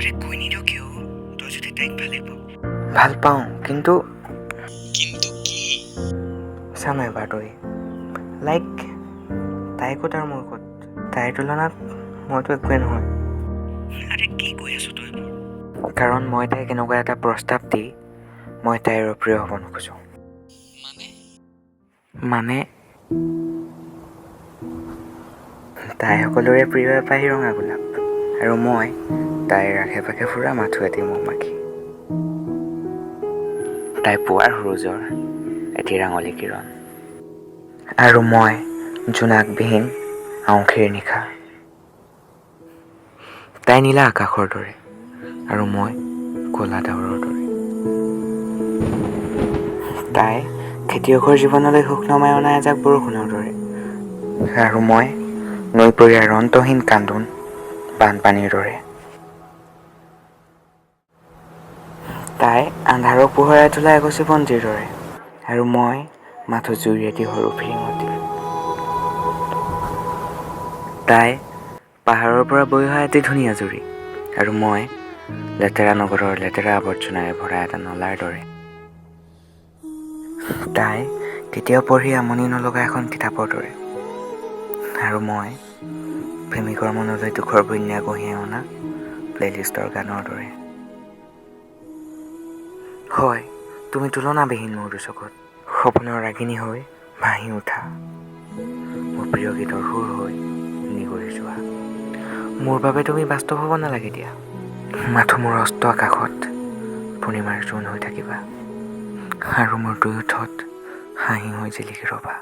আৰে কৈ নিদিয় কিয়? তই যদি তাইক ভালেই পাৱ। ভাল পাওঁ, কিন্তু কিন্তু কি? চাম এবাৰ তই লাইক তাই ক'ত আৰু মোৰ ক'ত? তাইৰ তুলনাত মইতো একোৱেই নহয়। আৰে কি কৈ আছ তই? কাৰণ মই তাইক এনেকুৱা এটা প্ৰস্তাৱ দি মই তাইৰ প্ৰিয় হ'ব নোখোজোঁ। মানে তাই সকলোৰে প্ৰিয় এপাহি ৰঙা গোলাপ, আৰু মই তাইৰ আশে পাশে ফুৰা মাথো এটি মৌ মাখি। তাই পুৱাৰ সূৰুজৰ এটি ৰাঙলী কিৰণ, আৰু মই জোনাকবিহীন আঁউসীৰ নিশা। তাই নীলা আকাশৰ দৰে, আৰু মই ক'লা ডাৱৰৰ দৰে। তাই খেতিয়কৰ জীৱনলৈ সুখ নমাই অনা এজাক বৰষুণৰ দৰে, আৰু মই নৈপৰীয়াৰ অন্তহীন কান্দোন বানপানীৰ দৰে। তাই আন্ধাৰক পোহৰাই তোলা এগছি বন্তিৰ দৰে, আৰু মই মাথো জুইৰ এটি সৰু ফিৰিঙতি। তাই পাহাৰৰ পৰা বৈ অহা এটি ধুনীয়া জুৰি, আৰু মই লেতেৰা নগৰৰ লেতেৰা আৱৰ্জনাৰে ভৰা এটা নলাৰ দৰে। তাই কেতিয়াও পঢ়ি আমনি নলগা এখন কিতাপৰ দৰে, আৰু মই প্ৰেমিকৰ মনলৈ দুখৰ বন্যা কঢ়িয়াই অনা প্লেলিষ্টৰ গানৰ দৰে। হয়, তুমি তুলনাবিহীন মোৰ দুচকুত, সপোনৰ ৰাগিনী হৈ ভাঁহি উঠা, মোৰ প্ৰিয় গীতৰ সুৰ হৈ নিগৰি যোৱা। মোৰ বাবে তুমি বাস্তৱ হ'ব নালাগে দিয়া, মাথো মোৰ অস্ত আকাশত পূৰ্ণিমাৰ জোন হৈ থাকিবা, আৰু মোৰ দুয়োঠত হাঁহি হৈ জিলিকি ৰ'বা।